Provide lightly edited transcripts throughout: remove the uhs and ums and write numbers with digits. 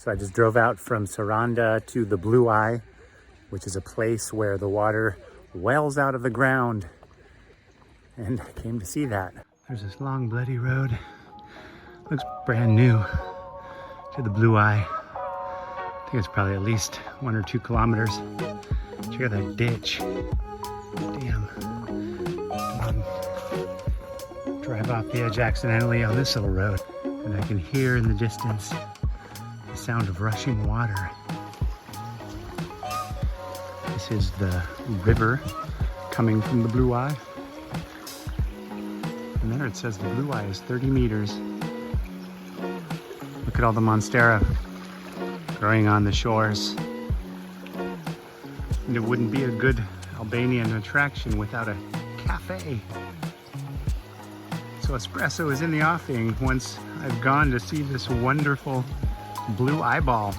So I just drove out from Saranda to the Blue Eye, which is a place where the water wells out of the ground. And I came to see that. There's this long bloody road. Looks brand new to the Blue Eye. I think it's probably at least 1 or 2 kilometers. Check out that ditch. Damn. Drive off the edge accidentally on this little road. And I can hear in the distance the sound of rushing water. This is the river coming from the Blue Eye. And there it says the Blue Eye is 30 meters. Look at all the monstera growing on the shores. And it wouldn't be a good Albanian attraction without a cafe. So espresso is in the offing once I've gone to see this wonderful blue eyeball.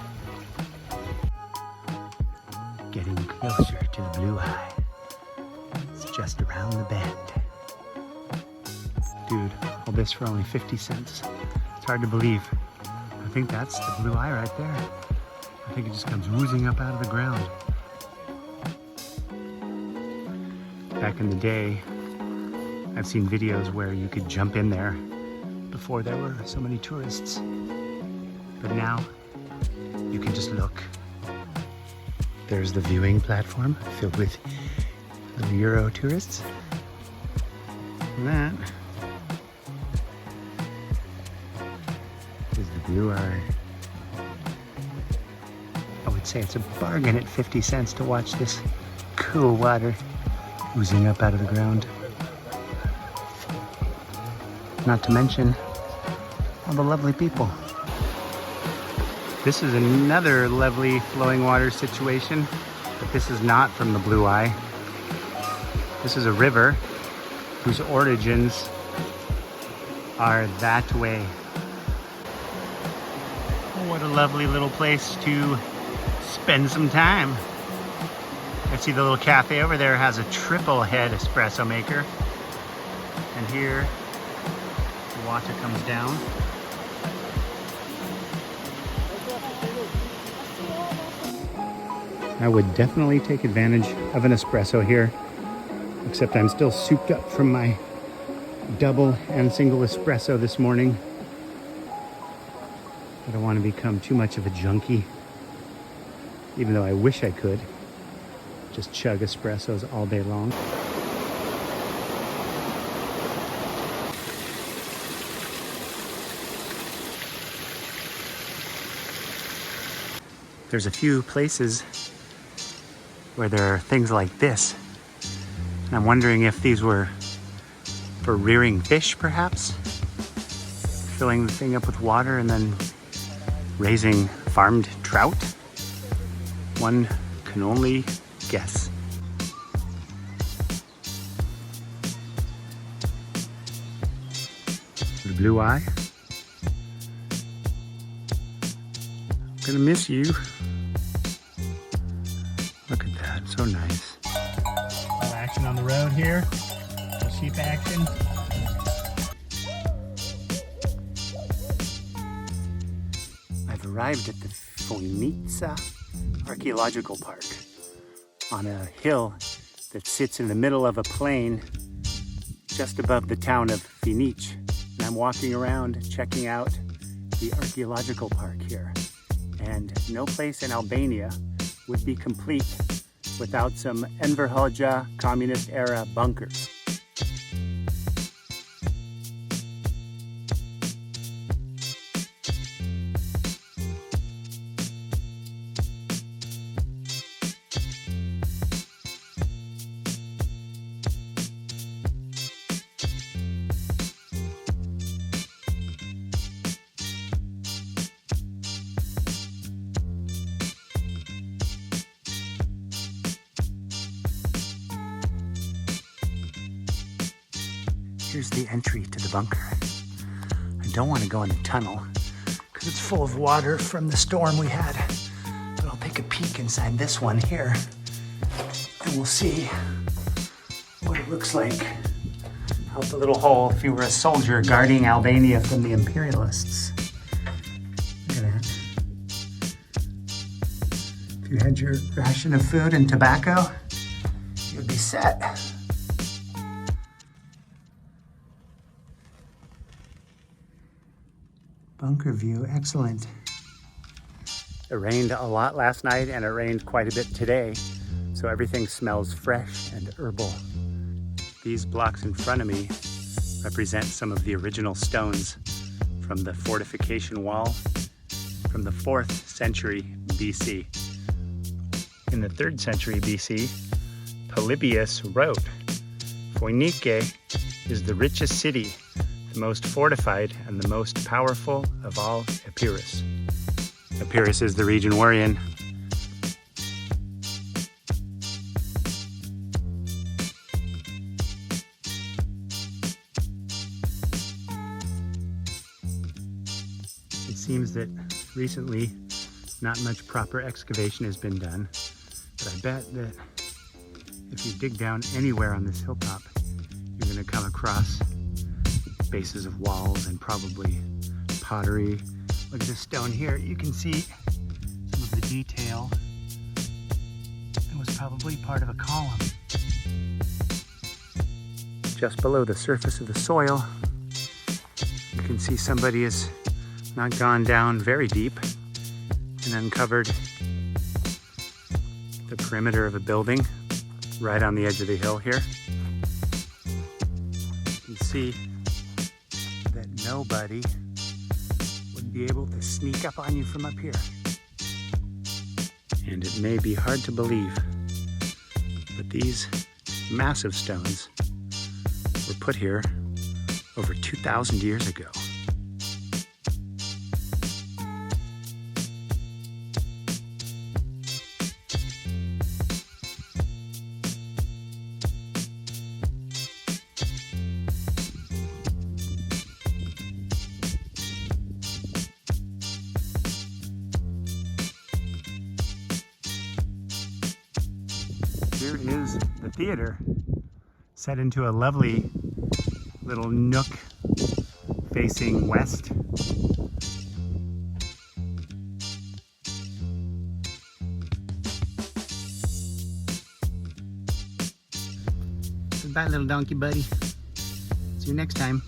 Getting closer to the Blue Eye. It's just around the bend. Dude, all this for only 50 cents. It's hard to believe. I think that's the Blue Eye right there. I think it just comes oozing up out of the ground. Back in the day, I've seen videos where you could jump in there before there were so many tourists. But now, you can just look. There's the viewing platform filled with little Euro tourists. And that is the Blue Eye. I would say it's a bargain at 50 cents to watch this cool water oozing up out of the ground. Not to mention all the lovely people. This is another lovely flowing water situation, but this is not from the Blue Eye. This is a river whose origins are that way. What a lovely little place to spend some time. I see the little cafe over there has a triple head espresso maker. And here, the water comes down. I would definitely take advantage of an espresso here, except I'm still souped up from my double and single espresso this morning. I don't want to become too much of a junkie, even though I wish I could just chug espressos all day long. There's a few places where there are things like this. And I'm wondering if these were for rearing fish, perhaps? Filling the thing up with water and then raising farmed trout? One can only guess. The Blue Eye. I'm gonna miss you. Look at that, so nice. A little action on the road here. Some sheep action. I've arrived at the Foinike Archaeological Park on a hill that sits in the middle of a plain just above the town of Finiq. And I'm walking around checking out the archaeological park here. And no place in Albania would be complete without some Enver Hoxha communist era bunkers. Here's the entry to the bunker. I don't want to go in the tunnel because it's full of water from the storm we had. But I'll take a peek inside this one here and we'll see what it looks like out the little hole if you were a soldier guarding Albania from the imperialists. Look at that. If you had your ration of food and tobacco, you'd be set. Bunker view, excellent. It rained a lot last night and it rained quite a bit today, so everything smells fresh and herbal. These blocks in front of me represent some of the original stones from the fortification wall from the 4th century BC. In the 3rd century BC, Polybius wrote, "Foinike is the richest city, the most fortified, and the most powerful of all Epirus." Epirus is the region we're in. It seems that recently not much proper excavation has been done, but I bet that if you dig down anywhere on this hilltop, you're going to come across bases of walls and probably pottery. Look at this stone here. You can see some of the detail. It was probably part of a column. Just below the surface of the soil, you can see somebody has not gone down very deep and uncovered the perimeter of a building right on the edge of the hill here. You can see that nobody would be able to sneak up on you from up here. And it may be hard to believe, but these massive stones were put here over 2,000 years ago. Here is the theater, set into a lovely little nook facing west. Goodbye, little donkey buddy. See you next time.